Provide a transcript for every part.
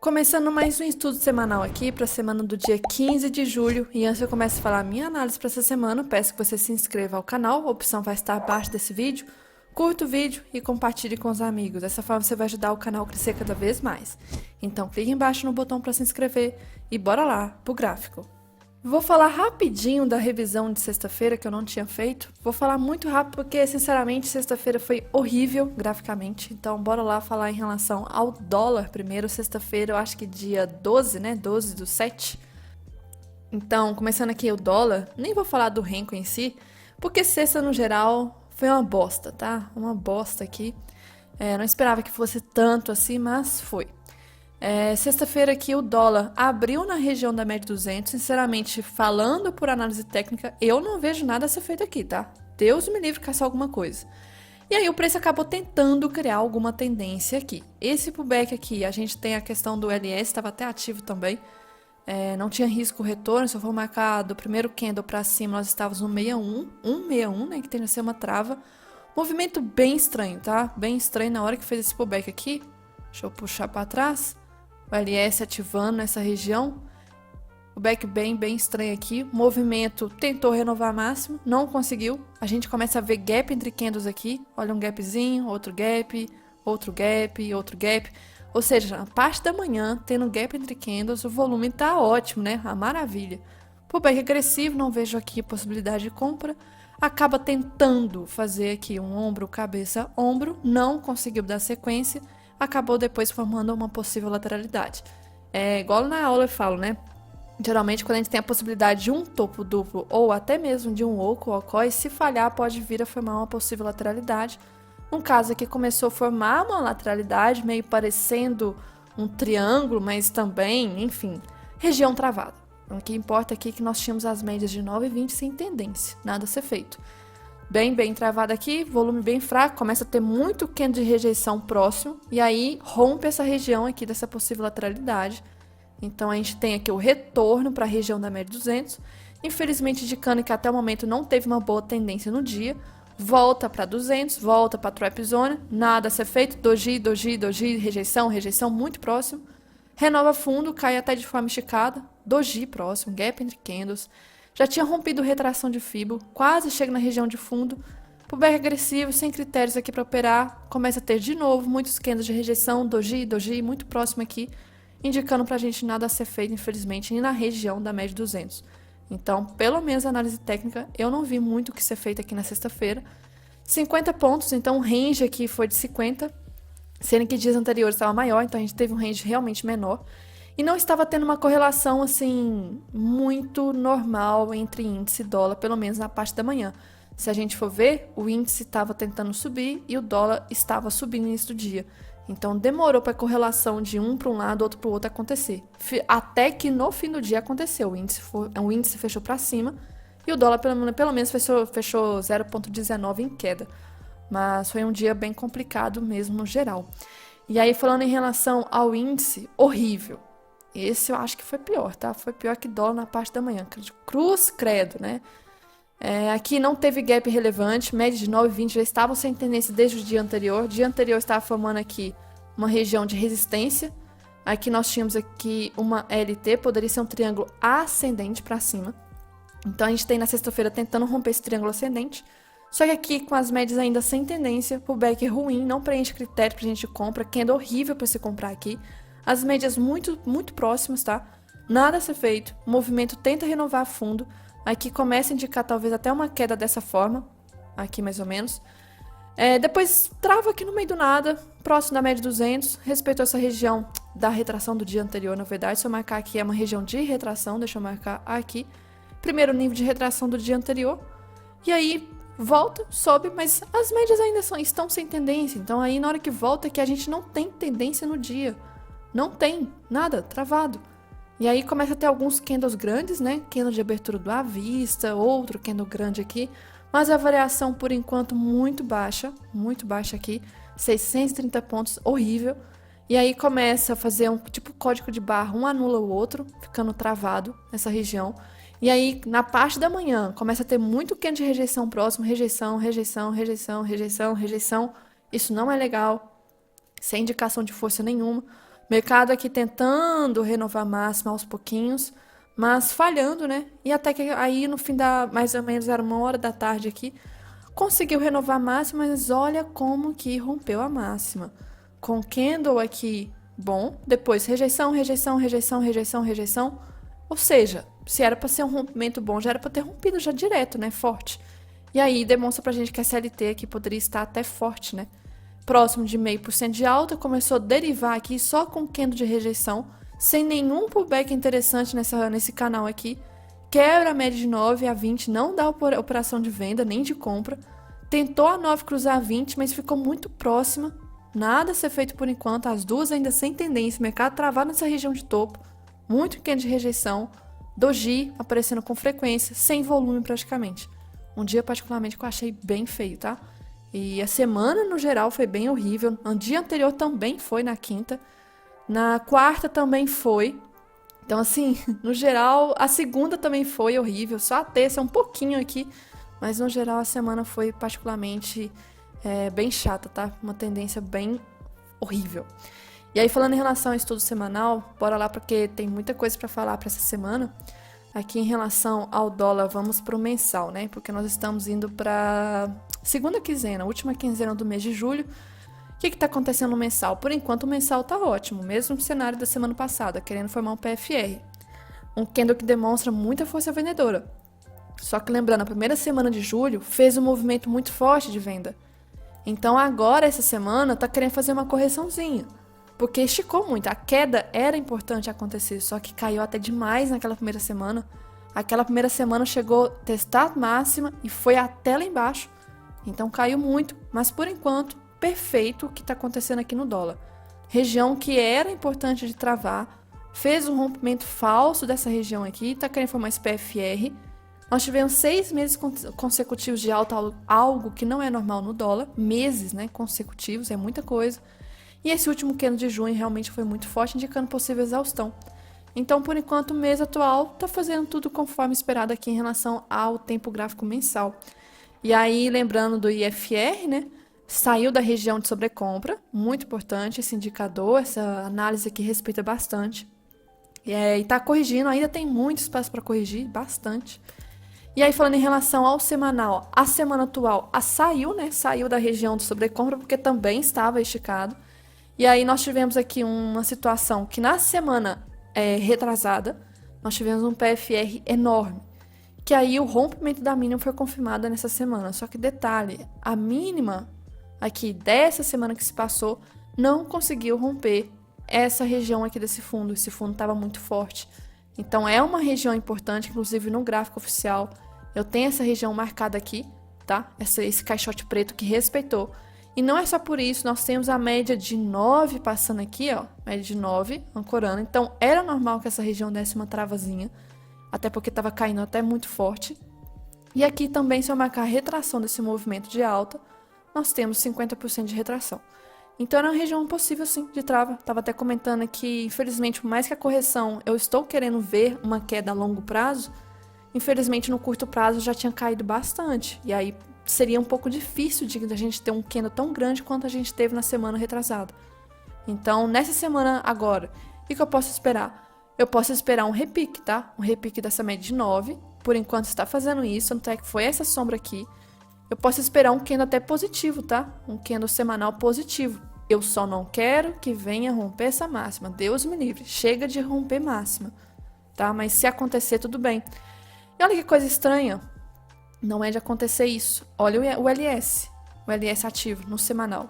Começando mais um estudo semanal aqui para a semana do dia 15 de julho. E antes eu começo a falar a minha análise para essa semana, peço que você se inscreva ao canal, a opção vai estar abaixo desse vídeo. Curta o vídeo e compartilhe com os amigos. Dessa forma você vai ajudar o canal a crescer cada vez mais. Então clique embaixo no botão para se inscrever e bora lá pro gráfico. Vou falar rapidinho da revisão de sexta-feira que eu não tinha feito. Vou falar muito rápido porque, sinceramente, sexta-feira foi horrível graficamente. Então, bora lá falar em relação ao dólar primeiro. Sexta-feira, eu acho que dia 12, né? 12/7. Então, começando aqui o dólar, nem vou falar do Renko em si, porque sexta, no geral, foi uma bosta, tá? Uma bosta aqui. Não esperava que fosse tanto assim, mas foi. Sexta-feira aqui o dólar abriu na região da média 200. Sinceramente, falando por análise técnica, eu não vejo nada a ser feito aqui, tá? Deus me livre caçar alguma coisa. E aí o preço acabou tentando criar alguma tendência aqui. Esse pullback aqui, a gente tem a questão do LS, estava até ativo também. Não tinha risco retorno, se eu for marcar do primeiro candle para cima, nós estávamos no 61, 161, né, que tende a ser uma trava. Movimento bem estranho, tá? Bem estranho na hora que fez esse pullback aqui. Deixa eu puxar para trás. O LS ativando nessa região. O back bem estranho aqui. O movimento tentou renovar máximo, não conseguiu. A gente começa a ver gap entre candles aqui. Olha um gapzinho, outro gap, outro gap, outro gap. Ou seja, na parte da manhã, tendo gap entre candles, o volume tá ótimo, né? A maravilha. Pullback agressivo, não vejo aqui possibilidade de compra. Acaba tentando fazer aqui um ombro, cabeça, ombro. Não conseguiu dar sequência. Acabou depois formando uma possível lateralidade. Igual na aula eu falo, né? Geralmente, quando a gente tem a possibilidade de um topo duplo ou até mesmo de um oco ou COI, se falhar, pode vir a formar uma possível lateralidade. No caso aqui, começou a formar uma lateralidade, meio parecendo um triângulo, mas também, enfim, região travada. Então, o que importa aqui é que nós tínhamos as médias de 9 e 20 sem tendência, nada a ser feito. Bem travado aqui, volume bem fraco, começa a ter muito candle de rejeição próximo, e aí rompe essa região aqui dessa possível lateralidade. Então a gente tem aqui o retorno para a região da média 200, infelizmente indicando que até o momento não teve uma boa tendência no dia, volta para 200, volta para trap zone, nada a ser feito, doji, rejeição muito próximo, renova fundo, cai até de forma esticada, doji próximo, gap entre candles. Já tinha rompido retração de Fibo, quase chega na região de fundo. Pullback agressivo, sem critérios aqui para operar. Começa a ter de novo muitos candles de rejeição, doji, muito próximo aqui, indicando para a gente nada a ser feito, infelizmente, nem na região da média 200. Então, pelo menos a análise técnica, eu não vi muito o que ser feito aqui na sexta-feira. 50 pontos, então o range aqui foi de 50, sendo que dias anteriores estava maior, então a gente teve um range realmente menor. E não estava tendo uma correlação, assim, muito normal entre índice e dólar, pelo menos na parte da manhã. Se a gente for ver, o índice estava tentando subir e o dólar estava subindo no início do dia. Então, demorou para a correlação de um para um lado, outro para o outro acontecer. Até que no fim do dia aconteceu. O índice fechou para cima e o dólar, pelo menos, fechou 0,19 em queda. Mas foi um dia bem complicado mesmo no geral. E aí, falando em relação ao índice, horrível. Esse eu acho que foi pior, tá? Foi pior que dólar na parte da manhã. Cruz, credo, né? Aqui não teve gap relevante. Média de 9,20 já estavam sem tendência desde o dia anterior. O dia anterior estava formando aqui uma região de resistência. Aqui nós tínhamos aqui uma LT. Poderia ser um triângulo ascendente para cima. Então a gente tem na sexta-feira tentando romper esse triângulo ascendente. Só que aqui com as médias ainda sem tendência. Pullback ruim, não preenche critério pra gente compra. Candle horrível para se comprar aqui. As médias muito próximas, tá? Nada a ser feito. O movimento tenta renovar fundo. Aqui começa a indicar talvez até uma queda dessa forma. Aqui mais ou menos. Depois trava aqui no meio do nada. Próximo da média 200. Respeitou essa região da retração do dia anterior, na verdade. Se eu marcar aqui é uma região de retração. Deixa eu marcar aqui. Primeiro nível de retração do dia anterior. E aí volta, sobe, mas as médias ainda estão sem tendência. Então aí na hora que volta é que a gente não tem tendência no dia. Não tem, nada, travado. E aí começa a ter alguns candles grandes, né? Candle de abertura do à vista, outro candle grande aqui. Mas a variação, por enquanto, muito baixa aqui. 630 pontos, horrível. E aí começa a fazer um tipo código de barra, um anula o outro, ficando travado nessa região. E aí, na parte da manhã, começa a ter muito candle de rejeição próximo, rejeição. Isso não é legal, sem indicação de força nenhuma. Mercado aqui tentando renovar a máxima aos pouquinhos, mas falhando, né? E até que aí no fim da, mais ou menos era 1 hora da tarde aqui, conseguiu renovar a máxima, mas olha como que rompeu a máxima. Com candle aqui bom, depois rejeição, rejeição, rejeição, rejeição, rejeição. Ou seja, se era para ser um rompimento bom, já era para ter rompido já direto, né? Forte. E aí demonstra pra gente que a CLT aqui poderia estar até forte, né? Próximo de 0,5% de alta, começou a derivar aqui só com candle de rejeição, sem nenhum pullback interessante nesse canal aqui. Quebra a média de 9 a 20, não dá operação de venda nem de compra. Tentou a 9 cruzar a 20, mas ficou muito próxima. Nada a ser feito por enquanto, as duas ainda sem tendência, mercado travado nessa região de topo, muito candle de rejeição, doji aparecendo com frequência, sem volume praticamente. Um dia particularmente que eu achei bem feio, tá? E a semana no geral foi bem horrível, no dia anterior também foi, na quinta, na quarta também foi. Então assim, no geral, a segunda também foi horrível, só a terça um pouquinho aqui, mas no geral a semana foi particularmente bem chata, tá? Uma tendência bem horrível. E aí, falando em relação ao estudo semanal, bora lá porque tem muita coisa para falar para essa semana. Aqui em relação ao dólar, vamos para o mensal, né? Porque nós estamos indo para segunda quinzena, última quinzena do mês de julho. O que está acontecendo no mensal? Por enquanto o mensal está ótimo, mesmo cenário da semana passada, querendo formar um PFR. Um candle que demonstra muita força vendedora. Só que lembrando, a primeira semana de julho fez um movimento muito forte de venda. Então agora, essa semana, está querendo fazer uma correçãozinha. Porque esticou muito. A queda era importante acontecer, só que caiu até demais naquela primeira semana. Aquela primeira semana chegou a testar a máxima e foi até lá embaixo. Então caiu muito, mas por enquanto, perfeito o que está acontecendo aqui no dólar. Região que era importante de travar, fez um rompimento falso dessa região aqui, está querendo formar esse PFR. Nós tivemos 6 meses consecutivos de alta, algo que não é normal no dólar. Meses, né, consecutivos, é muita coisa. E esse último candle de junho realmente foi muito forte, indicando possível exaustão. Então, por enquanto, o mês atual está fazendo tudo conforme esperado aqui em relação ao tempo gráfico mensal. E aí, lembrando do IFR, né? Saiu da região de sobrecompra, muito importante esse indicador, essa análise aqui respeita bastante. E está corrigindo, ainda tem muito espaço para corrigir, bastante. E aí, falando em relação ao semanal, a semana atual saiu, né? Saiu da região de sobrecompra, porque também estava esticado. E aí nós tivemos aqui uma situação que na semana retrasada, nós tivemos um PFR enorme. Que aí o rompimento da mínima foi confirmado nessa semana. Só que detalhe, a mínima aqui dessa semana que se passou não conseguiu romper essa região aqui desse fundo. Esse fundo estava muito forte. Então é uma região importante, inclusive no gráfico oficial. Eu tenho essa região marcada aqui, tá? Esse caixote preto que respeitou. E não é só por isso, nós temos a média de 9 passando aqui, ó, média de 9, ancorando. Então, era normal que essa região desse uma travazinha, até porque estava caindo até muito forte. E aqui também, se eu marcar a retração desse movimento de alta, nós temos 50% de retração. Então, era uma região possível, sim, de trava. Estava até comentando aqui, infelizmente, por mais que a correção, eu estou querendo ver uma queda a longo prazo, infelizmente, no curto prazo já tinha caído bastante. E aí, seria um pouco difícil de a gente ter um candle tão grande quanto a gente teve na semana retrasada. Então, nessa semana agora, o que eu posso esperar? Eu posso esperar um repique, tá? Um repique dessa média de 9. Por enquanto está fazendo isso, tanto é que foi essa sombra aqui. Eu posso esperar um candle até positivo, tá? Um candle semanal positivo. Eu só não quero que venha romper essa máxima. Deus me livre. Chega de romper máxima, tá? Mas se acontecer, tudo bem. E olha que coisa estranha. Não é de acontecer isso. Olha o LS ativo no semanal.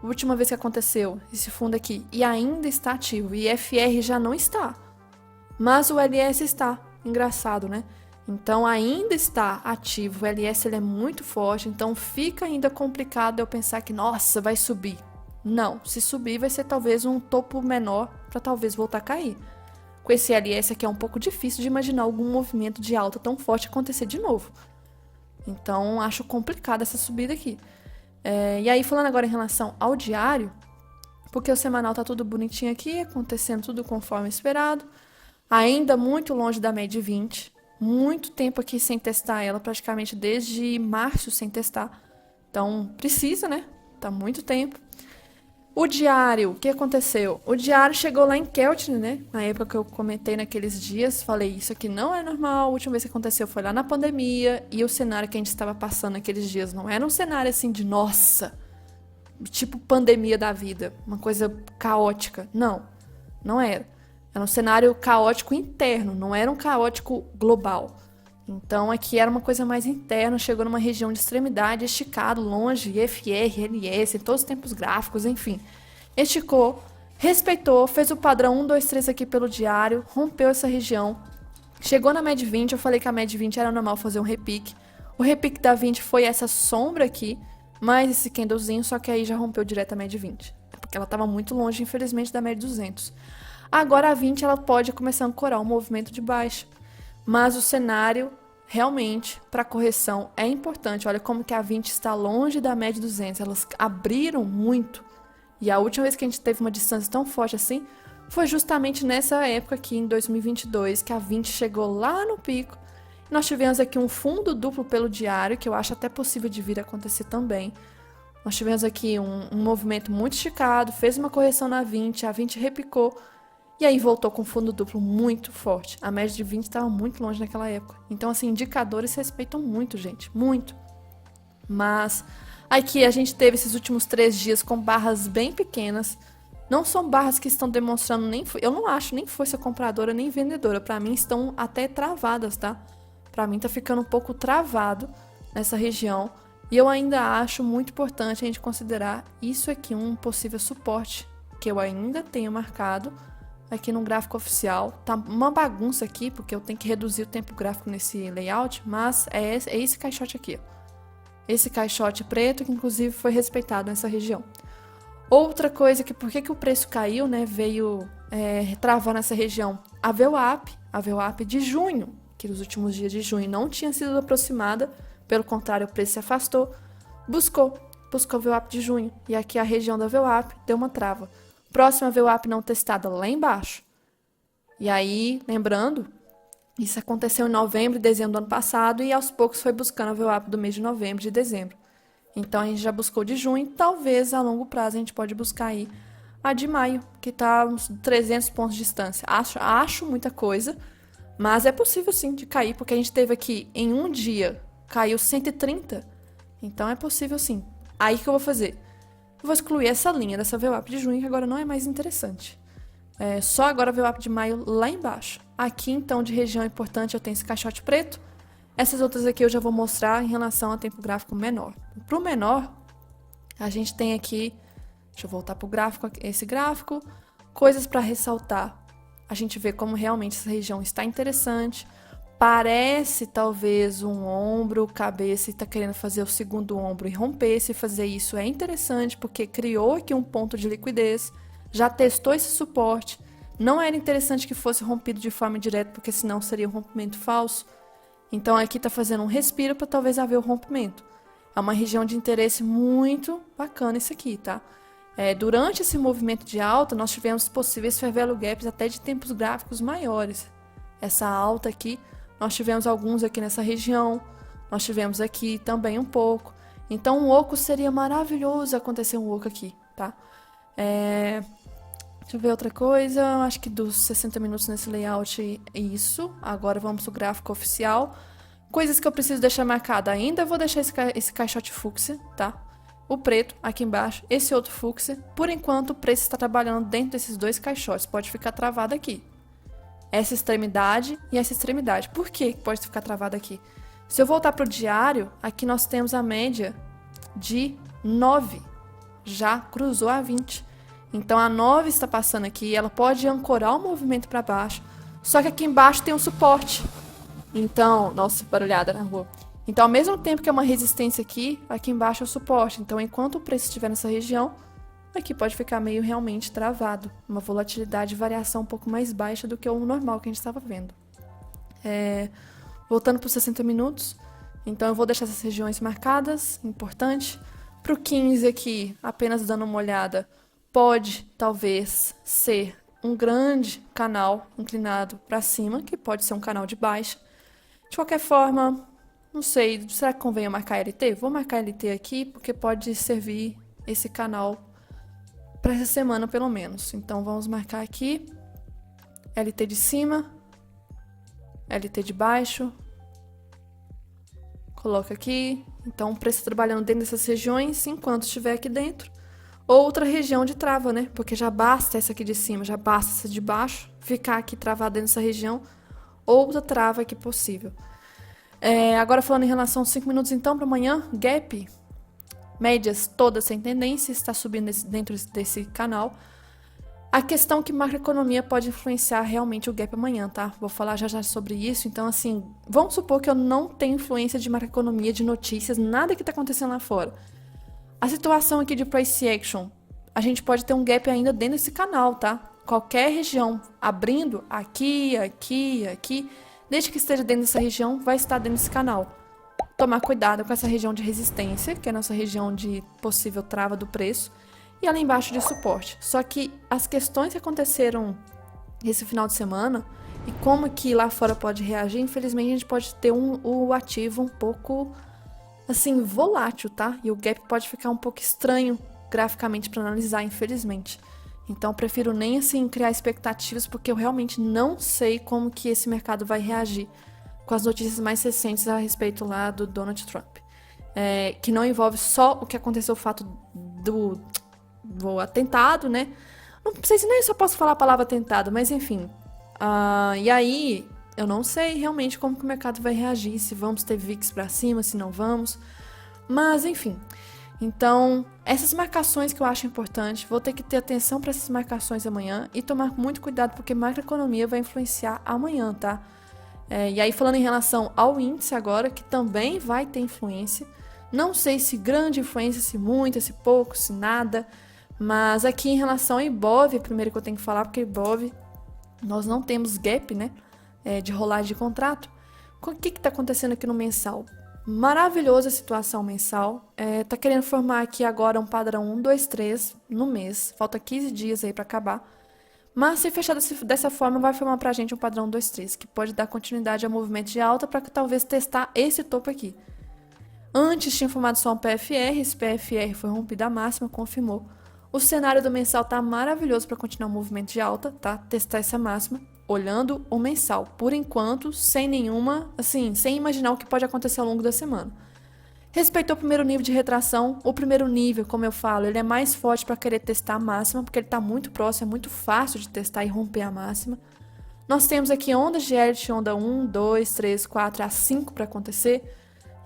A última vez que aconteceu esse fundo aqui, e ainda está ativo, e IFR já não está. Mas o LS está. Engraçado, né? Então ainda está ativo. O LS ele é muito forte, então fica ainda complicado eu pensar que, nossa, vai subir. Não, se subir vai ser talvez um topo menor para talvez voltar a cair. Com esse LS aqui é um pouco difícil de imaginar algum movimento de alta tão forte acontecer de novo. Então, acho complicada essa subida aqui. E aí, falando agora em relação ao diário, porque o semanal tá tudo bonitinho aqui, acontecendo tudo conforme esperado. Ainda muito longe da média de 20. Muito tempo aqui sem testar ela, praticamente desde março sem testar. Então, precisa, né? Tá muito tempo. O diário, o que aconteceu? O diário chegou lá em Keltner, né? Na época que eu comentei naqueles dias, falei, isso aqui não é normal. A última vez que aconteceu foi lá na pandemia. E o cenário que a gente estava passando naqueles dias não era um cenário assim de nossa, tipo pandemia da vida, uma coisa caótica. Não, não era. Era um cenário caótico interno, não era um caótico global. Então aqui era uma coisa mais interna, chegou numa região de extremidade, esticado, longe, FR, LS, em todos os tempos gráficos, enfim. Esticou, respeitou, fez o padrão 1, 2, 3 aqui pelo diário, rompeu essa região. Chegou na MED 20, eu falei que a MED 20 era normal fazer um repique. O repique da 20 foi essa sombra aqui, mais esse candlezinho, só que aí já rompeu direto a MED 20. Porque ela estava muito longe, infelizmente, da MED 200. Agora a 20 ela pode começar a ancorar um movimento de baixa. Mas o cenário, realmente, para correção é importante. Olha como que a 20 está longe da média 200. Elas abriram muito. E a última vez que a gente teve uma distância tão forte assim, foi justamente nessa época aqui, em 2022, que a 20 chegou lá no pico. Nós tivemos aqui um fundo duplo pelo diário, que eu acho até possível de vir a acontecer também. Nós tivemos aqui um movimento muito esticado, fez uma correção na 20, a 20 repicou. E aí voltou com fundo duplo muito forte. A média de 20 estava muito longe naquela época. Então, assim, indicadores respeitam muito, gente. Muito. Mas aqui a gente teve esses últimos 3 dias com barras bem pequenas. Não são barras que estão demonstrando nem... Eu não acho nem força compradora nem vendedora. Para mim estão até travadas, tá? Para mim tá ficando um pouco travado nessa região. E eu ainda acho muito importante a gente considerar isso aqui um possível suporte que eu ainda tenho marcado aqui no gráfico oficial. Tá uma bagunça aqui, porque eu tenho que reduzir o tempo gráfico nesse layout, mas é esse caixote aqui. Esse caixote preto, que inclusive foi respeitado nessa região. Outra coisa que, por que o preço caiu, né, veio travar nessa região? A VWAP de junho, que nos últimos dias de junho não tinha sido aproximada, pelo contrário, o preço se afastou, buscou a VWAP de junho, e aqui a região da VWAP deu uma trava. Próxima VWAP não testada lá embaixo. E aí, lembrando, isso aconteceu em novembro e dezembro do ano passado e aos poucos foi buscando a VWAP do mês de novembro e de dezembro. Então a gente já buscou de junho, talvez a longo prazo a gente pode buscar aí a de maio, que está uns 300 pontos de distância. Acho muita coisa, mas é possível sim de cair, porque a gente teve aqui em um dia, caiu 130, então é possível sim. Aí que eu vou fazer? Eu vou excluir essa linha dessa VWAP de junho, que agora não é mais interessante. Só agora a VWAP de maio lá embaixo. Aqui, então, de região importante, eu tenho esse caixote preto. Essas outras aqui eu já vou mostrar em relação a tempo gráfico menor. Para o menor, a gente tem aqui... Deixa eu voltar para o gráfico, esse gráfico. Coisas para ressaltar. A gente vê como realmente essa região está interessante. Parece, talvez, um ombro, cabeça, e está querendo fazer o segundo ombro e romper. Se fazer isso é interessante, porque criou aqui um ponto de liquidez, já testou esse suporte. Não era interessante que fosse rompido de forma direta, porque senão seria um rompimento falso. Então, aqui está fazendo um respiro para talvez haver o rompimento. É uma região de interesse muito bacana isso aqui, tá? Durante esse movimento de alta, nós tivemos possíveis fair value gaps até de tempos gráficos maiores. Essa alta aqui... Nós tivemos alguns aqui nessa região, nós tivemos aqui também um pouco. Então, um oco seria maravilhoso acontecer um oco aqui, tá? Deixa eu ver outra coisa. Acho que dos 60 minutos nesse layout é isso. Agora vamos pro gráfico oficial. Coisas que eu preciso deixar marcada ainda. Eu vou deixar esse caixote fúcsia, tá? O preto aqui embaixo, esse outro fúcsia. Por enquanto, o preço está trabalhando dentro desses dois caixotes. Pode ficar travado aqui. Essa extremidade e essa extremidade. Por que pode ficar travado aqui? Se eu voltar para o diário, aqui nós temos a média de 9. Já cruzou a 20. Então, a 9 está passando aqui. Ela pode ancorar o movimento para baixo. Só que aqui embaixo tem um suporte. Então, nossa, barulhada na rua. Então, ao mesmo tempo que é uma resistência aqui, aqui embaixo é o suporte. Então, enquanto o preço estiver nessa região, aqui pode ficar meio realmente travado. Uma volatilidade e variação um pouco mais baixa do que o normal que a gente estava vendo. Voltando para os 60 minutos. Então, eu vou deixar essas regiões marcadas, importante. Para o 15 aqui, apenas dando uma olhada, pode, talvez, ser um grande canal inclinado para cima, que pode ser um canal de baixa. De qualquer forma, não sei, será que convém eu marcar LT? Vou marcar LT aqui, porque pode servir esse canal para essa semana pelo menos. Então vamos marcar aqui LT de cima, LT de baixo, coloca aqui. Então o preço trabalhando dentro dessas regiões enquanto estiver aqui dentro. Outra região de trava, né? Porque já basta essa aqui de cima, já basta essa de baixo, ficar aqui travada dentro dessa região. Outra trava aqui possível. Agora falando em relação aos 5 minutos então para amanhã, gap, médias todas sem tendência, está subindo dentro desse canal. A questão que macroeconomia pode influenciar realmente o gap amanhã, tá? Vou falar já sobre isso. Então, assim, vamos supor que eu não tenho influência de macroeconomia, de notícias, nada que está acontecendo lá fora. A situação aqui de price action, a gente pode ter um gap ainda dentro desse canal, tá? Qualquer região abrindo aqui, aqui, aqui, desde que esteja dentro dessa região, vai estar dentro desse canal. Tomar cuidado com essa região de resistência, que é a nossa região de possível trava do preço, e ali embaixo de suporte. Só que as questões que aconteceram esse final de semana, e como que lá fora pode reagir, infelizmente a gente pode ter o ativo um pouco assim, volátil, tá? E o gap pode ficar um pouco estranho graficamente para analisar, infelizmente. Então, eu prefiro nem, assim, criar expectativas, porque eu realmente não sei como que esse mercado vai reagir com as notícias mais recentes a respeito lá do Donald Trump. Que não envolve só o que aconteceu, o fato do atentado, né? Não sei se nem só posso falar a palavra atentado, mas enfim. E aí, eu não sei realmente como que o mercado vai reagir, se vamos ter VIX para cima, se não vamos. Mas, enfim. Então, essas marcações que eu acho importante, vou ter que ter atenção para essas marcações amanhã e tomar muito cuidado, porque macroeconomia vai influenciar amanhã, tá? E aí, falando em relação ao índice agora, que também vai ter influência. Não sei se grande influência, se muita, se pouco, se nada. Mas aqui em relação ao Ibov, primeiro que eu tenho que falar, porque Ibov, nós não temos gap, né? De rolagem de contrato. O que está acontecendo aqui no mensal? Maravilhosa a situação mensal. Tá querendo formar aqui agora um padrão 1, 2, 3 no mês. Falta 15 dias aí para acabar. Mas se fechar dessa forma, vai formar pra gente um padrão 1, 2, 3, que pode dar continuidade ao movimento de alta para talvez testar esse topo aqui. Antes tinha formado só um PFR, esse PFR foi rompido a máxima, confirmou. O cenário do mensal tá maravilhoso para continuar o movimento de alta, tá? Testar essa máxima, olhando o mensal. Por enquanto, sem nenhuma, assim, sem imaginar o que pode acontecer ao longo da semana. Respeitou o primeiro nível de retração. O primeiro nível, como eu falo, ele é mais forte para querer testar a máxima, porque ele está muito próximo, é muito fácil de testar e romper a máxima. Nós temos aqui ondas de Elliott, onda 1, 2, 3, 4 a 5 para acontecer.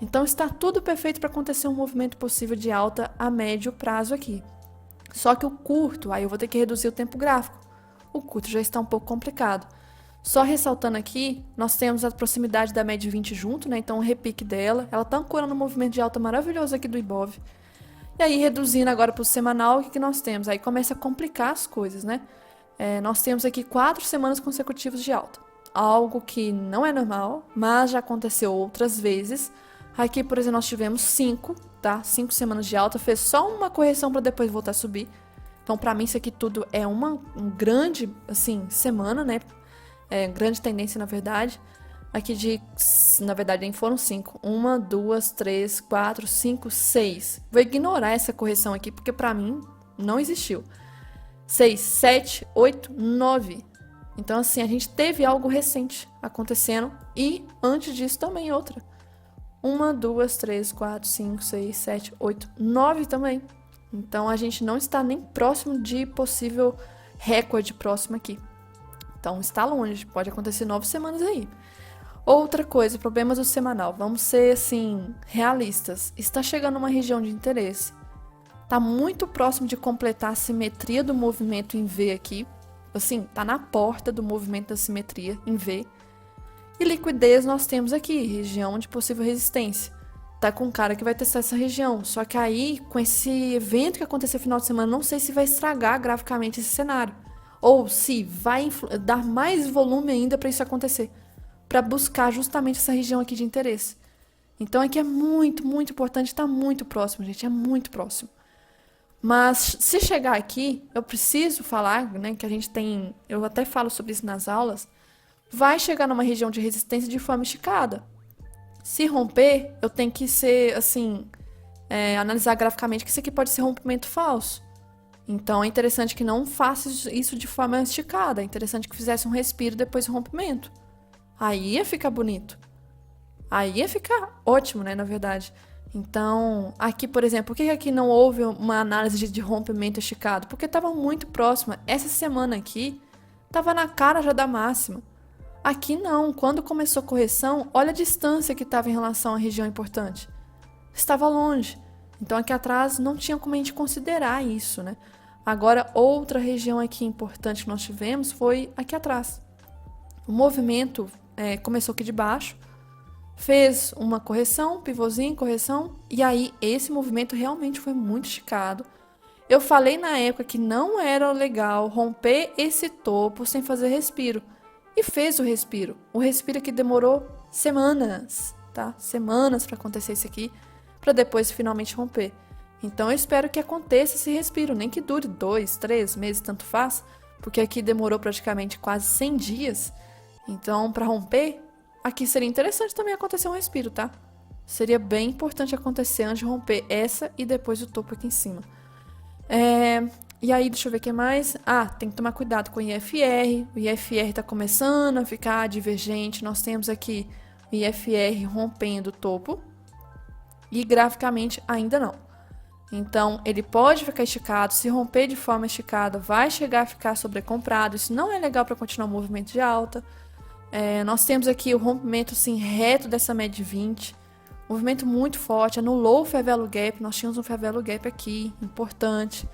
Então está tudo perfeito para acontecer um movimento possível de alta a médio prazo aqui. Só que o curto, aí eu vou ter que reduzir o tempo gráfico. O curto já está um pouco complicado. Só ressaltando aqui, nós temos a proximidade da média 20 junto, né? Então o repique dela, ela está ancorando um movimento de alta maravilhoso aqui do Ibov. E aí, reduzindo agora para o semanal, o que nós temos? Aí começa a complicar as coisas, né? Nós temos aqui 4 semanas consecutivas de alta. Algo que não é normal, mas já aconteceu outras vezes. Aqui, por exemplo, nós tivemos 5, tá? 5 semanas de alta, fez só uma correção para depois voltar a subir. Então, para mim, isso aqui tudo é uma grande, assim, semana, né? Grande tendência, na verdade. Aqui na verdade, nem foram 5. 1, 2, 3, 4, 5, 6. Vou ignorar essa correção aqui, porque para mim não existiu. 6, 7, 8, 9. Então, assim, a gente teve algo recente acontecendo. E, antes disso, também outra. 1, 2, 3, 4, 5, 6, 7, 8, 9 também. Então, a gente não está nem próximo de possível recorde próximo aqui. Então, está longe. Pode acontecer 9 semanas aí. Outra coisa, problemas do semanal. Vamos ser, assim, realistas. Está chegando uma região de interesse. Está muito próximo de completar a simetria do movimento em V aqui. Assim, está na porta do movimento da simetria em V. E liquidez nós temos aqui, região de possível resistência. Tá com um cara que vai testar essa região. Só que aí, com esse evento que aconteceu no final de semana, não sei se vai estragar graficamente esse cenário. Ou se vai dar mais volume ainda para isso acontecer. Para buscar justamente essa região aqui de interesse. Então aqui é muito, muito importante, está muito próximo, gente, é muito próximo. Mas se chegar aqui, eu preciso falar, né, que a gente tem, eu até falo sobre isso nas aulas, vai chegar numa região de resistência de forma esticada. Se romper, eu tenho que ser, assim, analisar graficamente que isso aqui pode ser rompimento falso. Então é interessante que não faça isso de forma esticada. É interessante que fizesse um respiro depois do rompimento. Aí ia ficar bonito. Aí ia ficar ótimo, né, na verdade. Então, aqui, por exemplo, por que aqui não houve uma análise de rompimento esticado? Porque estava muito próxima. Essa semana aqui, estava na cara já da máxima. Aqui não. Quando começou a correção, olha a distância que estava em relação à região importante. Estava longe. Então, aqui atrás não tinha como a gente considerar isso, né? Agora, outra região aqui importante que nós tivemos foi aqui atrás. O movimento começou aqui de baixo, fez uma correção, pivôzinho, correção, e aí esse movimento realmente foi muito esticado. Eu falei na época que não era legal romper esse topo sem fazer respiro. E fez o respiro. O respiro que demorou semanas, tá? Semanas para acontecer isso aqui, para depois finalmente romper. Então eu espero que aconteça esse respiro, nem que dure 2, 3 meses, tanto faz, porque aqui demorou praticamente quase 100 dias. Então, para romper, aqui seria interessante também acontecer um respiro, tá? Seria bem importante acontecer antes de romper essa e depois o topo aqui em cima. E aí, deixa eu ver o que mais. Tem que tomar cuidado com o IFR. O IFR está começando a ficar divergente. Nós temos aqui o IFR rompendo o topo. E graficamente ainda não. Então, ele pode ficar esticado. Se romper de forma esticada, vai chegar a ficar sobrecomprado. Isso não é legal para continuar o movimento de alta. Nós temos aqui o rompimento assim, reto dessa média de 20. Movimento muito forte. Anulou o fair value gap. Nós tínhamos um fair value gap aqui, importante.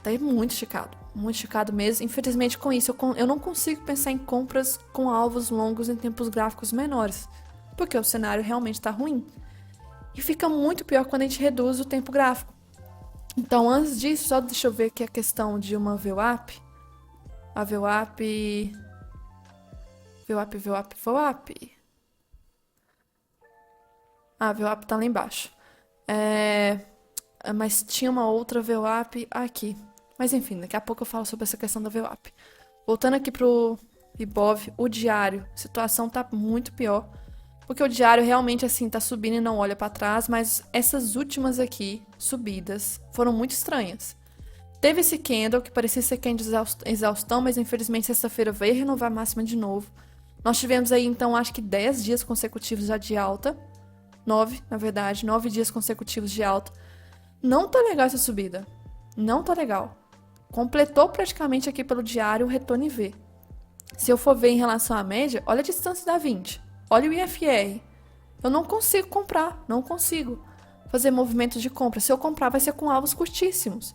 Tá muito esticado mesmo. Infelizmente, com isso, eu não consigo pensar em compras com alvos longos em tempos gráficos menores. Porque o cenário realmente está ruim. E fica muito pior quando a gente reduz o tempo gráfico. Então, antes disso, só deixa eu ver aqui a questão de uma VWAP. A VWAP... VWAP. A VWAP tá lá embaixo. Mas tinha uma outra VWAP aqui. Mas enfim, daqui a pouco eu falo sobre essa questão da VWAP. Voltando aqui pro Ibov, o diário. A situação tá muito pior. Porque o diário realmente assim tá subindo e não olha para trás, mas essas últimas aqui, subidas, foram muito estranhas. Teve esse candle que parecia ser candle de exaustão, mas infelizmente sexta-feira veio renovar a máxima de novo. Nós tivemos aí então acho que 10 dias consecutivos já de alta. 9, na verdade, 9 dias consecutivos de alta. Não tá legal essa subida. Não tá legal. Completou praticamente aqui pelo diário o retorno em V. Se eu for ver em relação à média, olha a distância da 20. Olha o IFR. Eu não consigo comprar, não consigo fazer movimentos de compra. Se eu comprar, vai ser com alvos curtíssimos.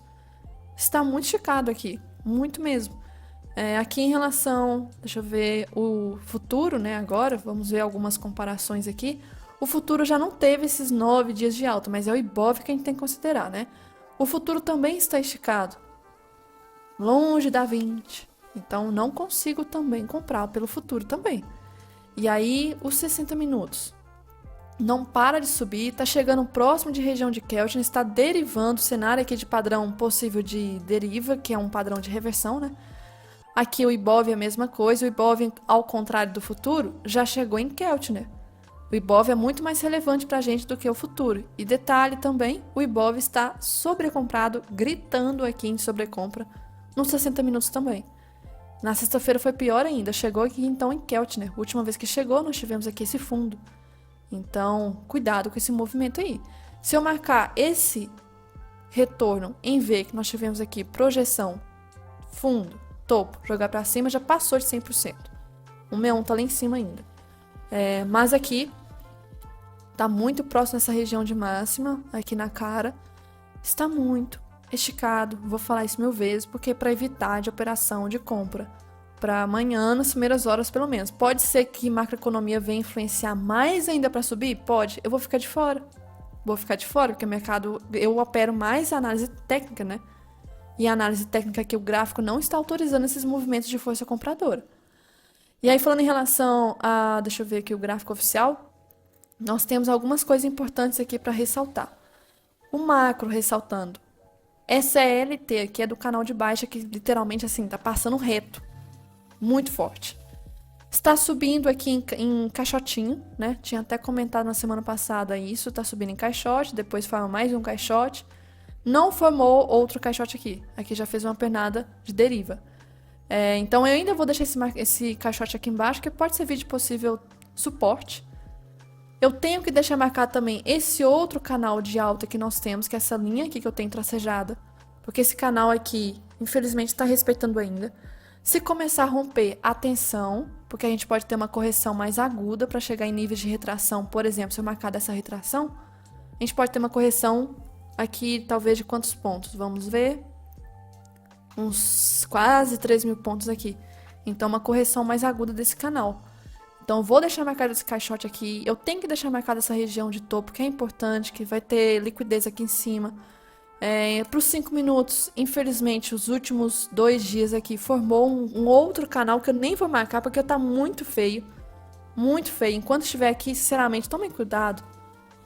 Está muito esticado aqui, muito mesmo. Aqui em relação, deixa eu ver, o futuro, né, agora, vamos ver algumas comparações aqui. O futuro já não teve esses 9 dias de alta, mas é o Ibov que a gente tem que considerar, né? O futuro também está esticado, longe da 20. Então, não consigo também comprar pelo futuro também. E aí, os 60 minutos. Não para de subir, está chegando próximo de região de Kelvin, está derivando o cenário aqui de padrão possível de deriva, que é um padrão de reversão, né? Aqui o Ibov é a mesma coisa, o Ibov, ao contrário do futuro, já chegou em Keltner. O Ibov é muito mais relevante para a gente do que o futuro. E detalhe também, o Ibov está sobrecomprado, gritando aqui em sobrecompra, nos 60 minutos também. Na sexta-feira foi pior ainda, chegou aqui então em Keltner. A última vez que chegou, nós tivemos aqui esse fundo. Então, cuidado com esse movimento aí. Se eu marcar esse retorno em V, que nós tivemos aqui, projeção, fundo, topo, jogar para cima, já passou de 100%. O meu tá lá em cima ainda. Mas aqui, tá muito próximo dessa região de máxima, aqui na cara. Está muito esticado, vou falar isso 1000 vezes, porque é para evitar de operação de compra para amanhã, nas primeiras horas pelo menos. Pode ser que macroeconomia venha influenciar mais ainda para subir? Pode. Eu vou ficar de fora. Porque o mercado, eu opero mais a análise técnica, né? E a análise técnica que o gráfico não está autorizando esses movimentos de força compradora. E aí, falando em relação a, deixa eu ver aqui o gráfico oficial, nós temos algumas coisas importantes aqui para ressaltar. O macro ressaltando. SLT aqui é do canal de baixa, que literalmente assim, tá passando reto. Muito forte. Está subindo aqui em caixotinho, né? Tinha até comentado na semana passada isso, tá subindo em caixote, depois faz mais um caixote. não formou outro caixote aqui. Aqui já fez uma pernada de deriva. Então eu ainda vou deixar esse caixote aqui embaixo, que pode servir de possível suporte. Eu tenho que deixar marcado também esse outro canal de alta que nós temos, que é essa linha aqui que eu tenho tracejada. Porque esse canal aqui, infelizmente, está respeitando ainda. Se começar a romper, atenção, porque a gente pode ter uma correção mais aguda para chegar em níveis de retração. Por exemplo, se eu marcar dessa retração, a gente pode ter uma correção aqui, talvez de quantos pontos? Vamos ver. Uns quase 3.000 pontos aqui. Então, uma correção mais aguda desse canal. Então, eu vou deixar marcado esse caixote aqui. Eu tenho que deixar marcada essa região de topo, que é importante, que vai ter liquidez aqui em cima. Para os 5 minutos, infelizmente, os últimos 2 dias aqui formou um outro canal que eu nem vou marcar, porque tá muito feio. Muito feio. Enquanto estiver aqui, sinceramente, tomem cuidado.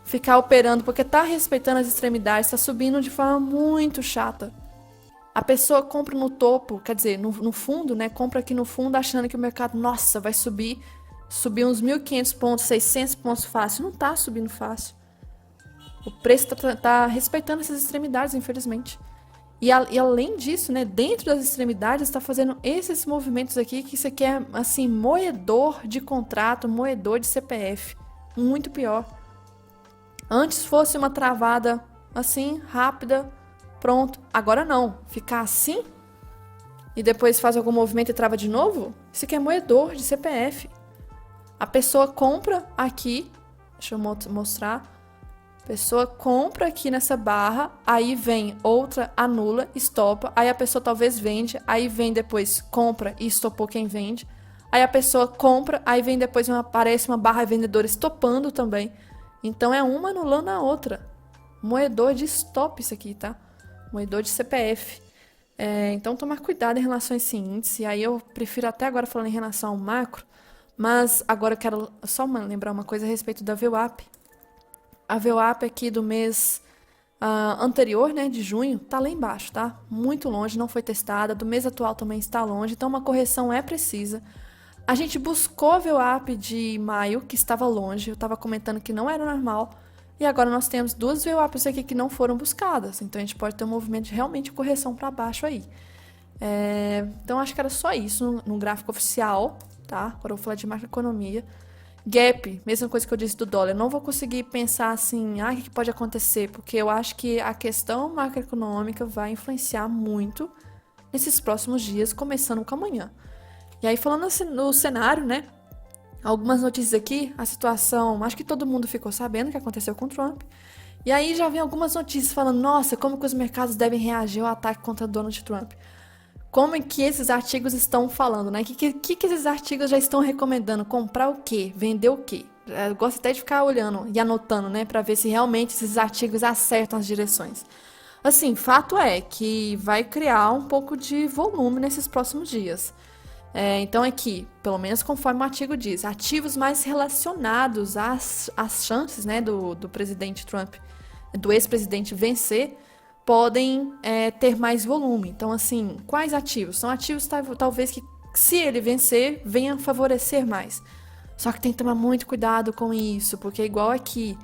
Ficar operando, porque tá respeitando as extremidades, tá subindo de forma muito chata. A pessoa compra no topo, quer dizer, no fundo, né? Compra aqui no fundo achando que o mercado, nossa, vai subir uns 1.500 pontos, 600 pontos fácil. Não tá subindo fácil. O preço tá respeitando essas extremidades, infelizmente. E além disso, né, dentro das extremidades, está fazendo esses movimentos aqui, que isso aqui é, assim, moedor de contrato, moedor de CPF. Muito pior. Antes fosse uma travada, assim, rápida, pronto. Agora não. Ficar assim e depois faz algum movimento e trava de novo, isso aqui é moedor de CPF. A pessoa compra aqui, deixa eu mostrar. A pessoa compra aqui nessa barra, aí vem outra, anula, estopa, aí a pessoa talvez vende, aí vem depois, compra e estopou quem vende. Aí a pessoa compra, aí vem depois, aparece uma barra vendedora estopando também. Então é uma anulando a outra. Moedor de stop isso aqui, tá? Moedor de CPF. Então tomar cuidado em relação a esse índice. Aí eu prefiro até agora falando em relação ao macro, mas agora eu quero só lembrar uma coisa a respeito da VWAP. A VWAP aqui do mês anterior, né, de junho, tá lá embaixo, tá? Muito longe, não foi testada. Do mês atual também está longe, então uma correção é precisa. A gente buscou a VWAP de maio, que estava longe, eu estava comentando que não era normal, e agora nós temos 2 VWAPs aqui que não foram buscadas, então a gente pode ter um movimento de realmente correção para baixo aí. Então acho que era só isso no gráfico oficial, tá? Agora eu vou falar de macroeconomia. Gap, mesma coisa que eu disse do dólar, eu não vou conseguir pensar assim, o que pode acontecer, porque eu acho que a questão macroeconômica vai influenciar muito nesses próximos dias, começando com amanhã. E aí, falando assim, no cenário, né? Algumas notícias aqui, a situação, acho que todo mundo ficou sabendo o que aconteceu com o Trump. E aí já vem algumas notícias falando, nossa, como que os mercados devem reagir ao ataque contra Donald Trump. Como é que esses artigos estão falando, né? O que esses artigos já estão recomendando? Comprar o quê? Vender o quê? Eu gosto até de ficar olhando e anotando, né? Pra ver se realmente esses artigos acertam as direções. Assim, fato é que vai criar um pouco de volume nesses próximos dias. Então aqui, pelo menos conforme o artigo diz, ativos mais relacionados às chances, né, do presidente Trump, do ex-presidente vencer, podem ter mais volume. Então, assim, quais ativos? São ativos talvez que, se ele vencer, venham favorecer mais. Só que tem que tomar muito cuidado com isso, porque é igual aqui.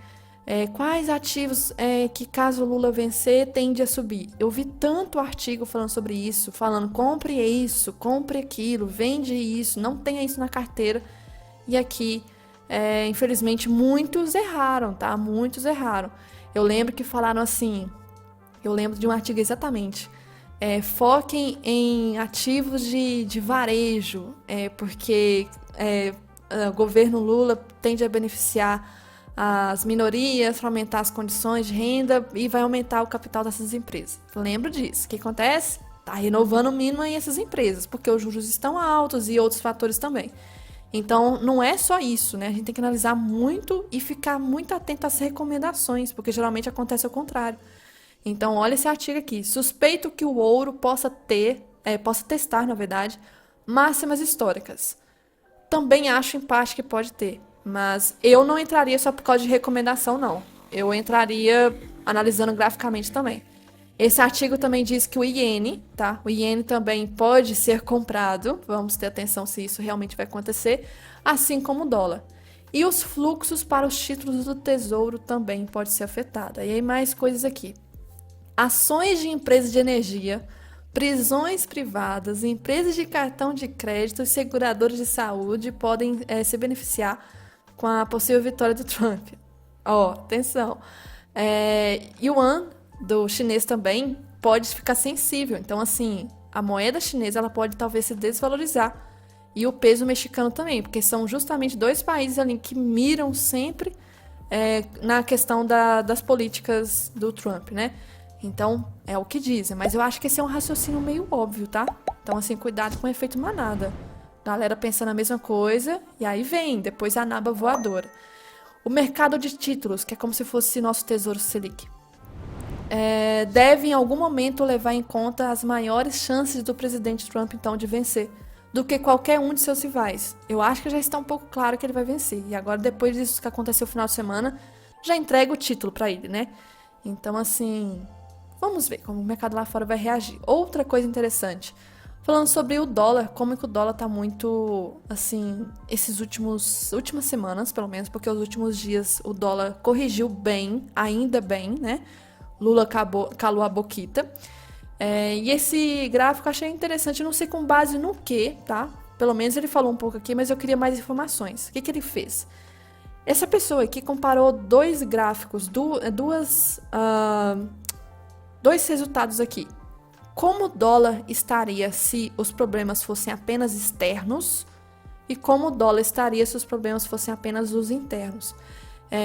Quais ativos que, caso o Lula vencer, tende a subir? Eu vi tanto artigo falando sobre isso, falando compre isso, compre aquilo, vende isso, não tenha isso na carteira. E aqui, infelizmente, muitos erraram, tá? Muitos erraram. Eu lembro que falaram assim, eu lembro de um artigo exatamente, foquem em ativos de varejo, porque o governo Lula tende a beneficiar as minorias, aumentar as condições de renda e vai aumentar o capital dessas empresas. Lembro disso. O que acontece? Está renovando o mínimo em essas empresas, porque os juros estão altos e outros fatores também. Então, não é só isso, né? A gente tem que analisar muito e ficar muito atento às recomendações, porque geralmente acontece ao contrário. Então, olha esse artigo aqui. Suspeito que o ouro possa testar, na verdade, máximas históricas. Também acho em parte que pode ter. Mas eu não entraria só por causa de recomendação, não. Eu entraria analisando graficamente também. Esse artigo também diz que o iene, tá? O iene também pode ser comprado. Vamos ter atenção se isso realmente vai acontecer. Assim como o dólar. E os fluxos para os títulos do Tesouro também pode ser afetado. E aí mais coisas aqui. ações de empresas de energia, prisões privadas, empresas de cartão de crédito e seguradoras de saúde podem se beneficiar com a possível vitória do Trump. Ó, atenção. Yuan, do chinês também, pode ficar sensível. Então, assim, a moeda chinesa ela pode talvez se desvalorizar. E o peso mexicano também, porque são justamente dois países ali que miram sempre na questão das políticas do Trump, né? Então, é o que dizem. Mas eu acho que esse é um raciocínio meio óbvio, tá? Então, assim, cuidado com o efeito manada. Galera pensa na mesma coisa e aí vem, depois a naba voadora. O mercado de títulos, que é como se fosse nosso Tesouro Selic, deve em algum momento levar em conta as maiores chances do presidente Trump, então, de vencer, do que qualquer um de seus rivais. Eu acho que já está um pouco claro que ele vai vencer. E agora, depois disso que aconteceu no final de semana, já entrega o título para ele, né? Então, assim, vamos ver como o mercado lá fora vai reagir. Outra coisa interessante, falando sobre o dólar, como que o dólar tá muito, assim, últimas semanas, pelo menos, porque os últimos dias o dólar corrigiu bem, ainda bem, né? Lula calou a boquita. E esse gráfico eu achei interessante, não sei com base no que, tá? Pelo menos ele falou um pouco aqui, mas eu queria mais informações. O que ele fez? Essa pessoa aqui comparou dois gráficos, dois resultados aqui. Como o dólar estaria se os problemas fossem apenas externos e como o dólar estaria se os problemas fossem apenas os internos.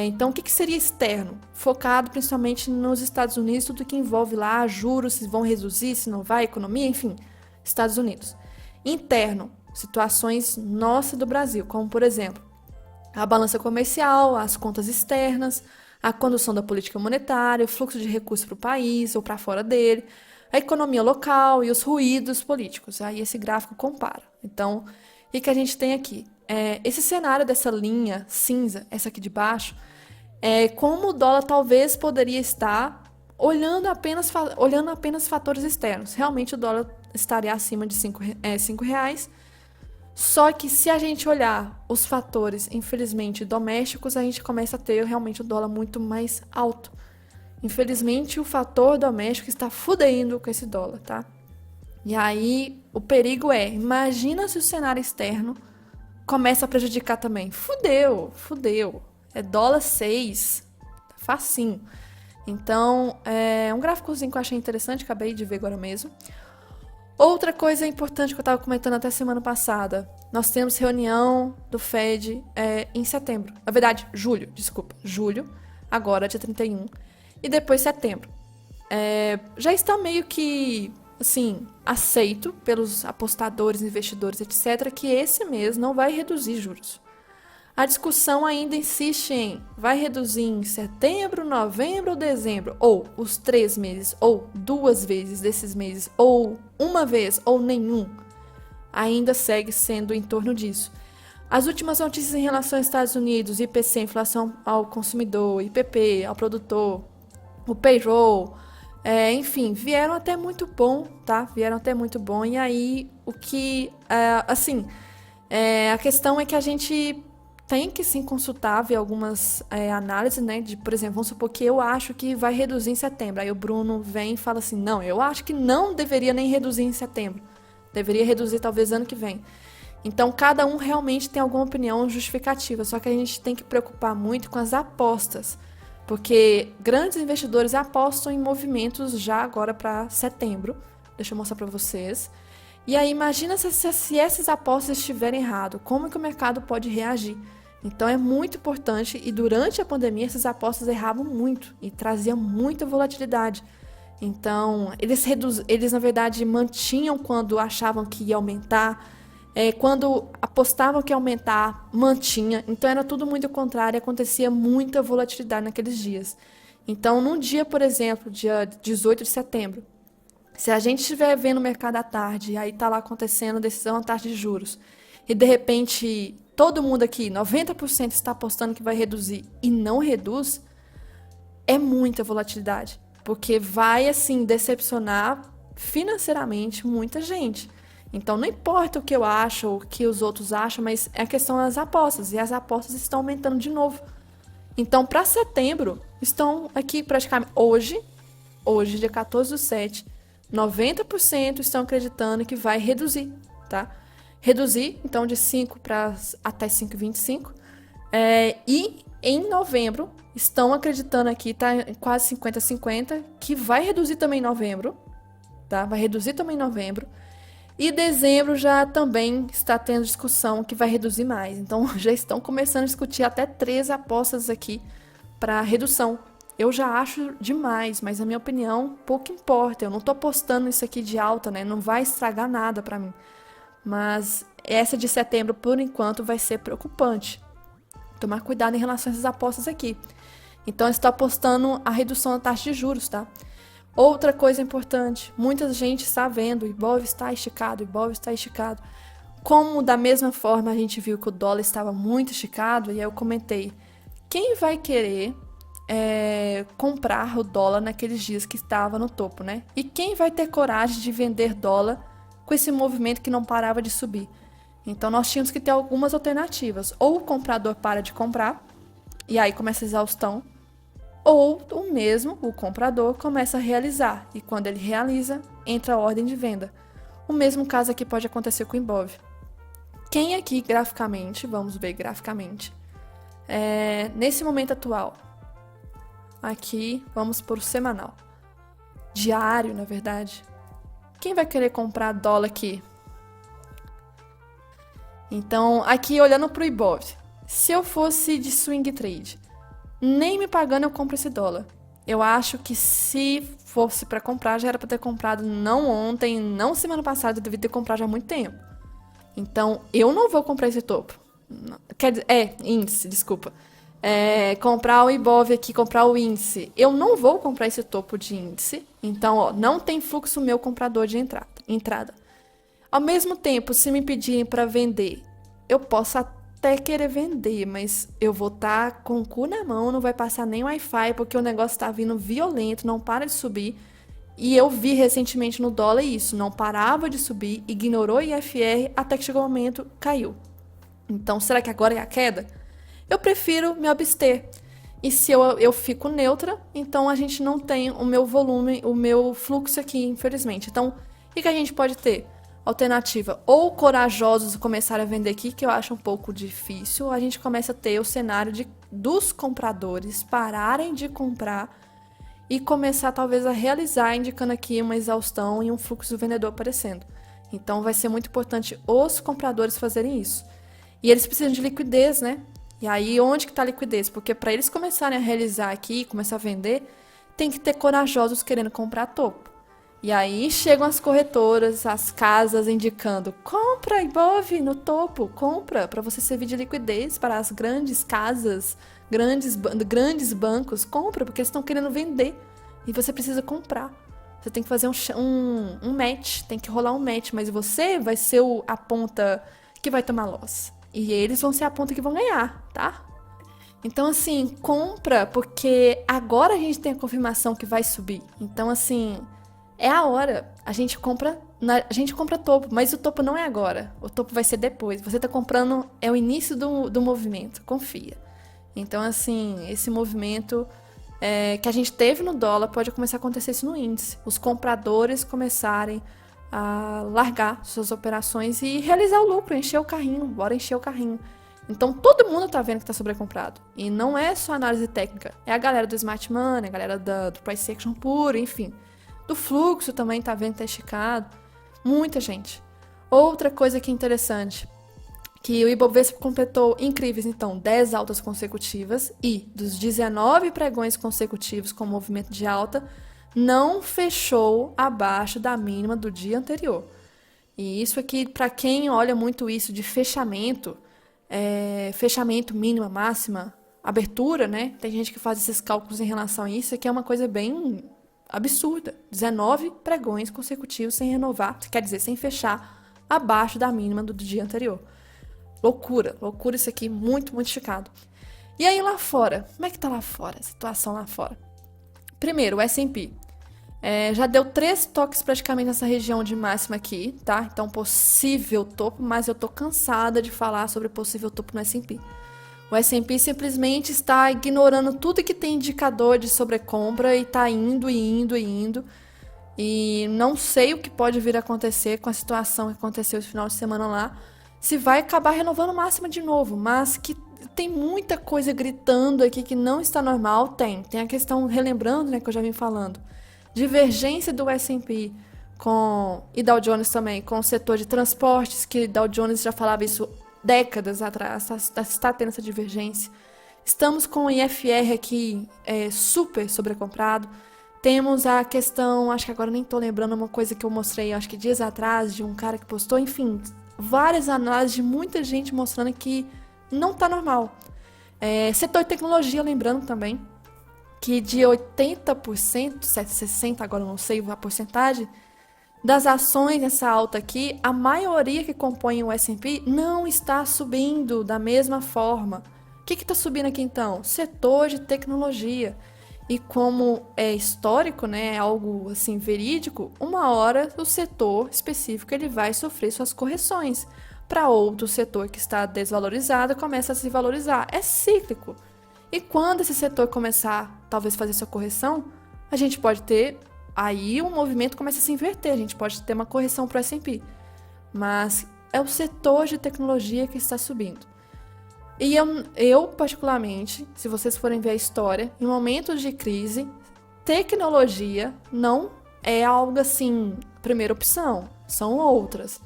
Então, o que seria externo? Focado principalmente nos Estados Unidos, tudo que envolve lá juros, se vão reduzir, se não vai, economia, enfim, Estados Unidos. Interno, situações nossas do Brasil, como, por exemplo, a balança comercial, as contas externas, a condução da política monetária, o fluxo de recursos para o país ou para fora dele, a economia local e os ruídos políticos. Aí esse gráfico compara. Então, o que a gente tem aqui? Esse cenário dessa linha cinza, essa aqui de baixo, é como o dólar talvez poderia estar olhando apenas fatores externos. Realmente o dólar estaria acima de R$ 5, só que se a gente olhar os fatores, infelizmente, domésticos, a gente começa a ter realmente o dólar muito mais alto. Infelizmente, o fator doméstico está fudendo com esse dólar, tá? E aí, o perigo imagina se o cenário externo começa a prejudicar também. Fudeu. É dólar 6, facinho. Então, um gráficozinho que eu achei interessante, acabei de ver agora mesmo. Outra coisa importante que eu estava comentando até semana passada, nós temos reunião do Fed em setembro. Na verdade, julho, agora dia 31, e depois setembro. Já está meio que, assim, aceito pelos apostadores, investidores, etc., que esse mês não vai reduzir juros. A discussão ainda insiste em vai reduzir em setembro, novembro ou dezembro, ou os 3 meses, ou 2 vezes desses meses, ou uma vez, ou nenhum. Ainda segue sendo em torno disso. As últimas notícias em relação aos Estados Unidos, IPC, inflação ao consumidor, IPP, ao produtor, o payroll, enfim, vieram até muito bom, tá? Vieram até muito bom. E aí, a questão é que a gente tem que sim consultar, ver algumas análises, né? Por exemplo, vamos supor que eu acho que vai reduzir em setembro. Aí o Bruno vem e fala assim, não, eu acho que não deveria nem reduzir em setembro. Deveria reduzir talvez ano que vem. Então, cada um realmente tem alguma opinião justificativa. Só que a gente tem que preocupar muito com as apostas. Porque grandes investidores apostam em movimentos já agora para setembro. Deixa eu mostrar para vocês. E aí, imagina se essas apostas estiverem erradas. Como que o mercado pode reagir? Então, é muito importante. E durante a pandemia, essas apostas erravam muito. E traziam muita volatilidade. Então, eles na verdade, mantinham quando achavam que ia aumentar. Quando apostavam que ia aumentar, mantinha. Então, era tudo muito contrário. Acontecia muita volatilidade naqueles dias. Então, num dia, por exemplo, dia 18 de setembro, se a gente estiver vendo o mercado à tarde, e aí está lá acontecendo decisão à taxa de juros, e de repente todo mundo aqui, 90% está apostando que vai reduzir e não reduz, é muita volatilidade. Porque vai, assim, decepcionar financeiramente muita gente. Então, não importa o que eu acho ou o que os outros acham, mas a questão das apostas. E as apostas estão aumentando de novo. Então, para setembro, estão aqui praticamente hoje, hoje, dia 14/7, 90% estão acreditando que vai reduzir, tá? Reduzir, então, de 5 para até 5,25. E em novembro, estão acreditando aqui, tá quase 50-50, que vai reduzir também em novembro, tá? Vai reduzir também em novembro. E dezembro já também está tendo discussão que vai reduzir mais. Então, já estão começando a discutir até 3 apostas aqui para redução. Eu já acho demais, mas na minha opinião, pouco importa. Eu não tô apostando isso aqui de alta, né? Não vai estragar nada para mim. Mas essa de setembro, por enquanto, vai ser preocupante. Tomar cuidado em relação a essas apostas aqui. Então, eu estou apostando a redução da taxa de juros, tá? Outra coisa importante, muita gente está vendo, o Ibov está esticado, o Ibov está esticado. Como da mesma forma a gente viu que o dólar estava muito esticado, e aí eu comentei, quem vai querer comprar o dólar naqueles dias que estava no topo, né? E quem vai ter coragem de vender dólar com esse movimento que não parava de subir? Então nós tínhamos que ter algumas alternativas. Ou o comprador para de comprar, e aí começa a exaustão, ou o comprador, começa a realizar. E quando ele realiza, entra a ordem de venda. O mesmo caso aqui pode acontecer com o Ibov. Quem aqui, graficamente, vamos ver graficamente, nesse momento atual, aqui, vamos por semanal. Diário, na verdade. Quem vai querer comprar dólar aqui? Então, aqui olhando para o Ibov, se eu fosse de swing trade, nem me pagando eu compro esse dólar. Eu acho que se fosse para comprar, já era para ter comprado não ontem, não semana passada, eu devia ter comprado já há muito tempo. Então, eu não vou comprar esse topo. Quer dizer, índice, desculpa. Comprar o Ibov aqui, comprar o índice. Eu não vou comprar esse topo de índice. Então, ó, não tem fluxo meu comprador de entrada. Ao mesmo tempo, se me pedirem para vender, eu posso até querer vender, mas eu vou estar com o cu na mão, não vai passar nem Wi-Fi, porque o negócio está vindo violento, não para de subir. E eu vi recentemente no dólar isso, não parava de subir, ignorou IFR, até que chegou o momento, caiu. Então, será que agora é a queda? Eu prefiro me abster. E se eu fico neutra, então a gente não tem o meu volume, o meu fluxo aqui, infelizmente. Então, o que a gente pode ter? Alternativa, ou corajosos começarem a vender aqui, que eu acho um pouco difícil, a gente começa a ter o cenário dos compradores pararem de comprar e começar talvez a realizar, indicando aqui uma exaustão e um fluxo do vendedor aparecendo. Então vai ser muito importante os compradores fazerem isso. E eles precisam de liquidez, né? E aí onde que está a liquidez? Porque para eles começarem a realizar aqui, começar a vender, tem que ter corajosos querendo comprar topo. E aí chegam as corretoras, as casas indicando, compra Ibov no topo, compra para você servir de liquidez para as grandes casas, grandes bancos, compra porque eles estão querendo vender e você precisa comprar. Você tem que fazer um match, tem que rolar um match, mas você vai ser a ponta que vai tomar loss. E eles vão ser a ponta que vão ganhar, tá? Então, assim, compra porque agora a gente tem a confirmação que vai subir. Então, assim, é a hora. A gente compra topo, mas o topo não é agora. O topo vai ser depois. Você tá comprando, é o início do movimento. Confia. Então, assim, esse movimento que a gente teve no dólar pode começar a acontecer isso no índice. Os compradores começarem a largar suas operações e realizar o lucro, encher o carrinho. Bora encher o carrinho. Então, todo mundo tá vendo que tá sobrecomprado. E não é só análise técnica. É a galera do Smart Money, a galera do Price Action puro, enfim. Do fluxo também tá vendo que tá esticado. Muita gente. Outra coisa que é interessante, que o Ibovespa completou incríveis, então, 10 altas consecutivas e dos 19 pregões consecutivos com movimento de alta, não fechou abaixo da mínima do dia anterior. E isso aqui, para quem olha muito isso de fechamento, fechamento, mínima, máxima, abertura, né? Tem gente que faz esses cálculos em relação a isso, que é uma coisa bem absurda. 19 pregões consecutivos sem renovar, quer dizer, sem fechar abaixo da mínima do dia anterior. Loucura isso aqui, muito, muito esticado. E aí lá fora, como é que tá lá fora, a situação lá fora? Primeiro, o S&P. Já deu 3 toques praticamente nessa região de máxima aqui, tá? Então, possível topo, mas eu tô cansada de falar sobre possível topo no S&P. O S&P simplesmente está ignorando tudo que tem indicador de sobrecompra e está indo e indo e indo. E não sei o que pode vir a acontecer com a situação que aconteceu esse final de semana lá. Se vai acabar renovando máxima de novo, mas que tem muita coisa gritando aqui que não está normal, tem. Tem a questão, relembrando, né, que eu já vim falando, divergência do S&P e Dow Jones também, com o setor de transportes, que Dow Jones já falava isso décadas atrás, está tendo essa divergência. Estamos com o IFR aqui super sobrecomprado. Temos a questão, acho que agora nem tô lembrando uma coisa que eu mostrei, acho que dias atrás, de um cara que postou, enfim, várias análises de muita gente mostrando que não tá normal. Setor de tecnologia, lembrando também, que de 80%, 60% agora eu não sei a porcentagem, das ações nessa alta aqui, a maioria que compõe o S&P não está subindo da mesma forma. O que está subindo aqui então? Setor de tecnologia. E como é histórico, né, é algo assim verídico, uma hora o setor específico ele vai sofrer suas correções. Para outro setor que está desvalorizado, começa a se valorizar. É cíclico. E quando esse setor começar, talvez, fazer sua correção, a gente pode ter, aí o movimento começa a se inverter, a gente pode ter uma correção para o S&P. Mas é o setor de tecnologia que está subindo. E eu, particularmente, se vocês forem ver a história, em momentos de crise, tecnologia não é algo assim, primeira opção, são outras.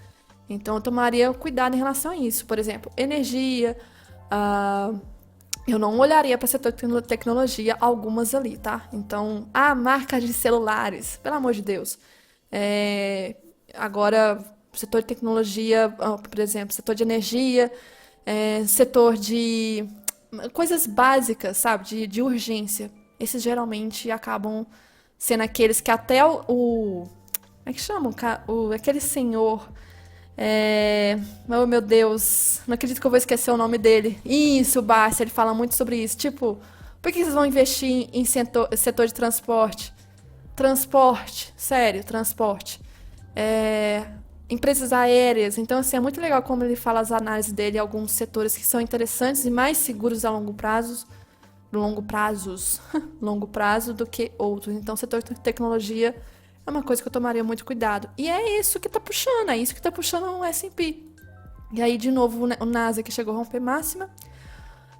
Então eu tomaria cuidado em relação a isso. Por exemplo, energia, eu não olharia para setor de tecnologia, algumas ali, tá? Então, marcas de celulares, pelo amor de Deus. Agora, setor de tecnologia, por exemplo, setor de energia, setor de coisas básicas, sabe? De urgência. Esses geralmente acabam sendo aqueles que até como é que chamam? Aquele senhor. Oh, meu Deus, não acredito que eu vou esquecer o nome dele. Isso, o Barça, ele fala muito sobre isso. Tipo, por que vocês vão investir em setor de transporte? Transporte, sério, transporte. Empresas aéreas. Então, assim, é muito legal como ele fala as análises dele, alguns setores que são interessantes e mais seguros a longo prazo do que outros. Então, o setor de tecnologia é uma coisa que eu tomaria muito cuidado. E é isso que tá puxando o S&P. E aí, de novo, o Nasdaq chegou a romper máxima.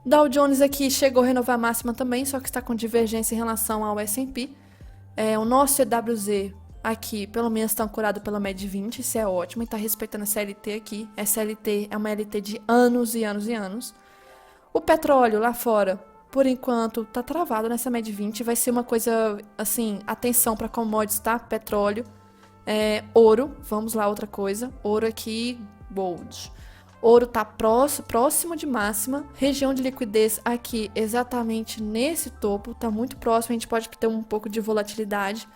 Dow Jones aqui chegou a renovar a máxima também, só que está com divergência em relação ao S&P. O nosso EWZ aqui, pelo menos, está ancorado pela média de 20, isso é ótimo, e está respeitando a CLT aqui. A CLT é uma LT de anos e anos e anos. O petróleo lá fora, por enquanto, tá travado nessa média 20. Vai ser uma coisa, assim, atenção para commodities, tá? Petróleo, ouro, vamos lá, outra coisa. Ouro aqui, gold. Ouro tá próximo de máxima. Região de liquidez aqui, exatamente nesse topo, tá muito próximo. A gente pode ter um pouco de volatilidade.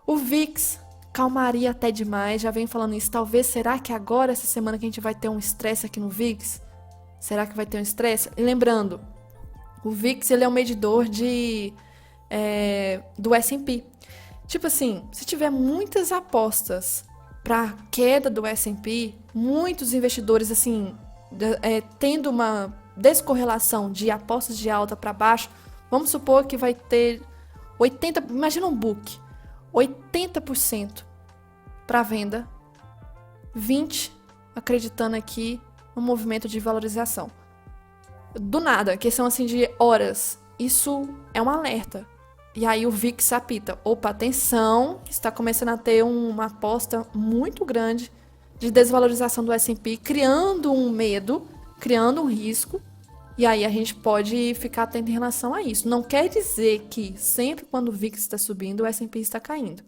O VIX, calmaria até demais. Já venho falando isso. Talvez, será que agora, essa semana, que a gente vai ter um estresse aqui no VIX? Será que vai ter um estresse? E lembrando, o VIX ele é um medidor do S&P. Tipo assim, se tiver muitas apostas para queda do S&P, muitos investidores assim tendo uma descorrelação de apostas de alta para baixo, vamos supor que vai ter 80%, imagina um book, 80% para venda, 20% acreditando aqui no movimento de valorização. Do nada, questão assim de horas, isso é um alerta. E aí o VIX apita, opa, atenção, está começando a ter uma aposta muito grande de desvalorização do S&P, criando um medo, criando um risco, e aí a gente pode ficar atento em relação a isso. Não quer dizer que sempre quando o VIX está subindo, o S&P está caindo.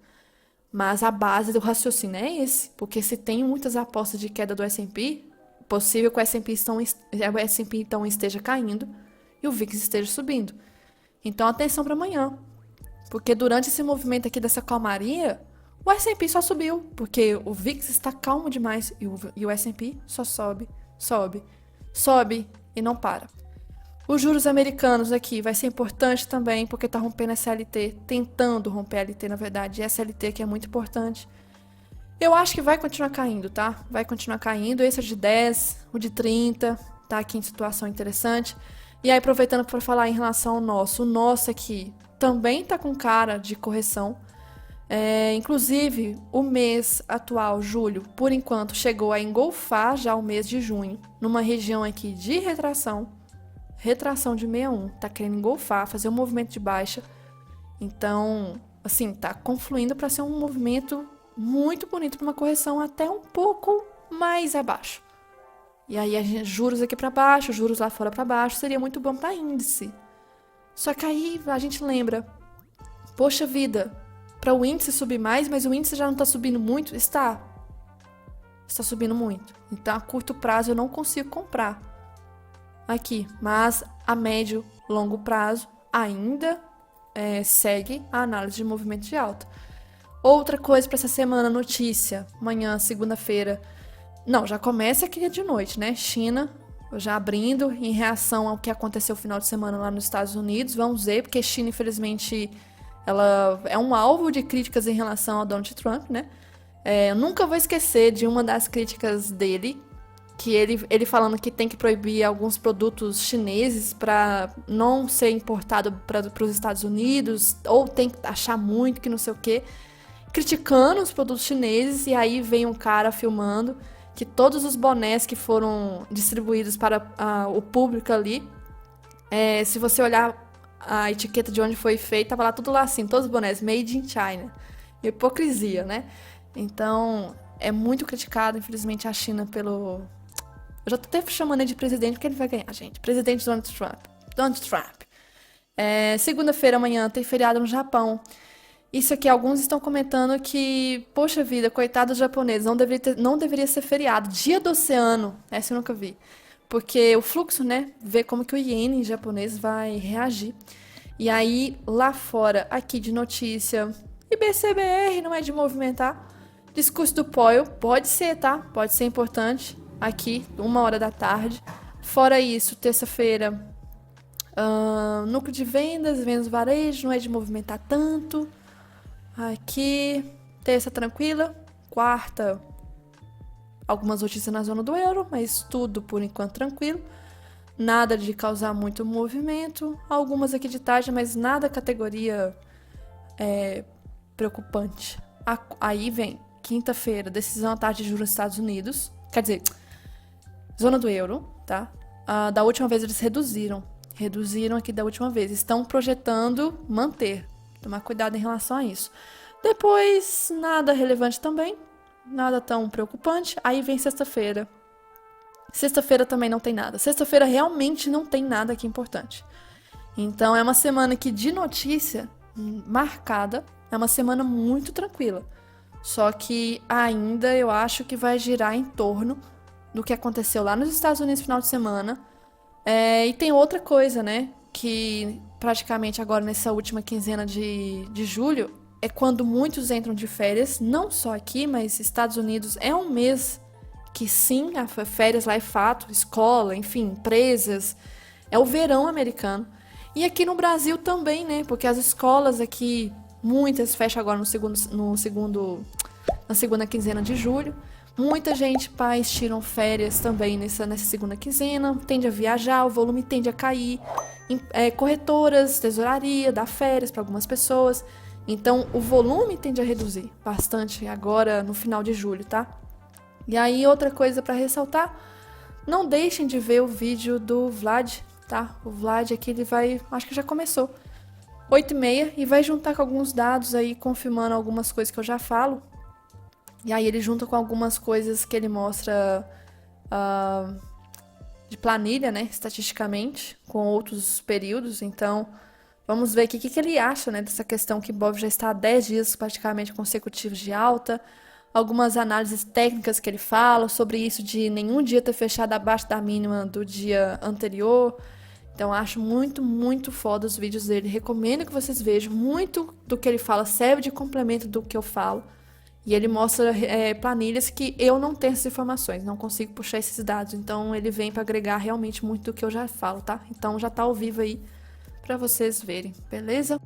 Mas a base do raciocínio é esse, porque se tem muitas apostas de queda do S&P, possível que o S&P então esteja caindo e o VIX esteja subindo. Então atenção para amanhã, porque durante esse movimento aqui dessa calmaria, o S&P só subiu, porque o VIX está calmo demais e o S&P só sobe e não para. Os juros americanos aqui vai ser importante também, porque está rompendo a SLT, tentando romper a LT na verdade, e a SLT aqui é muito importante. Eu acho que vai continuar caindo, tá? Vai continuar caindo. Esse é de 10, o de 30, tá aqui em situação interessante. E aí, aproveitando para falar em relação ao nosso, o nosso aqui também tá com cara de correção. Inclusive, o mês atual, julho, por enquanto, chegou a engolfar já o mês de junho, numa região aqui de retração de 61, tá querendo engolfar, fazer um movimento de baixa. Então, assim, tá confluindo para ser um movimento muito bonito para uma correção até um pouco mais abaixo. E aí, juros aqui para baixo, juros lá fora para baixo, seria muito bom para índice. Só que aí a gente lembra, poxa vida, para o índice subir mais, mas o índice já não está subindo muito? Está subindo muito. Então, a curto prazo eu não consigo comprar aqui, mas a médio, longo prazo ainda segue a análise de movimento de alta. Outra coisa para essa semana, notícia, amanhã, segunda-feira, não, já começa aqui de noite, né? China já abrindo em reação ao que aconteceu no final de semana lá nos Estados Unidos. Vamos ver, porque China, infelizmente, ela é um alvo de críticas em relação ao Donald Trump, né? Eu nunca vou esquecer de uma das críticas dele, que ele falando que tem que proibir alguns produtos chineses para não ser importado para os Estados Unidos, ou tem que achar muito que não sei o quê, criticando os produtos chineses, e aí vem um cara filmando que todos os bonés que foram distribuídos para o público ali, se você olhar a etiqueta de onde foi feito, tava lá tudo lá assim, todos os bonés, made in China. Hipocrisia, né? Então, é muito criticado, infelizmente, a China pelo... Eu já tô até chamando ele de presidente, porque ele vai ganhar, gente. Presidente Donald Trump. Donald Trump. Segunda-feira, amanhã, tem feriado no Japão. Isso aqui, alguns estão comentando que, poxa vida, coitado dos japoneses, não deveria ser feriado. Dia do oceano, essa eu nunca vi. Porque o fluxo, né, vê como que o iene japonês vai reagir. E aí, lá fora, aqui de notícia, IBCBR não é de movimentar. Discurso do Powell, pode ser, tá? Pode ser importante. Aqui, 1h da tarde. Fora isso, terça-feira, núcleo de vendas varejo, não é de movimentar tanto. Aqui, terça tranquila, quarta, algumas notícias na zona do euro, mas tudo por enquanto tranquilo. Nada de causar muito movimento. Algumas aqui de tarde, mas nada categoria preocupante. Aí vem, quinta-feira, decisão à tarde de juros nos Estados Unidos. Quer dizer, zona do euro, tá? Da última vez eles reduziram aqui da última vez. Estão projetando manter. Tomar cuidado em relação a isso. Depois, nada relevante também. Nada tão preocupante. Aí vem sexta-feira. Sexta-feira também não tem nada. Sexta-feira realmente não tem nada aqui importante. Então, é uma semana que de notícia marcada. É uma semana muito tranquila. Só que ainda eu acho que vai girar em torno do que aconteceu lá nos Estados Unidos no final de semana. E tem outra coisa, né? Que praticamente agora nessa última quinzena de julho é quando muitos entram de férias, não só aqui, mas Estados Unidos é um mês que sim, férias lá é fato, escola, enfim, empresas, é o verão americano. E aqui no Brasil também, né? Porque as escolas aqui, muitas fecham agora na segunda quinzena de julho. Muita gente, pais, tiram férias também nessa segunda quinzena, tende a viajar, o volume tende a cair. Corretoras, tesouraria, dá férias para algumas pessoas. Então, o volume tende a reduzir bastante agora no final de julho, tá? E aí, outra coisa para ressaltar, não deixem de ver o vídeo do Vlad, tá? O Vlad aqui, ele vai, acho que já começou, 8h30, e vai juntar com alguns dados aí, confirmando algumas coisas que eu já falo. E aí ele junta com algumas coisas que ele mostra de planilha, né, estatisticamente, com outros períodos. Então, vamos ver aqui o que ele acha, né, dessa questão que o Ibov já está há 10 dias praticamente consecutivos de alta. Algumas análises técnicas que ele fala sobre isso de nenhum dia ter fechado abaixo da mínima do dia anterior. Então, acho muito, muito foda os vídeos dele. Recomendo que vocês vejam. Muito do que ele fala serve de complemento do que eu falo. E ele mostra planilhas que eu não tenho essas informações, não consigo puxar esses dados. Então, ele vem para agregar realmente muito do que eu já falo, tá? Então, já tá ao vivo aí para vocês verem, beleza?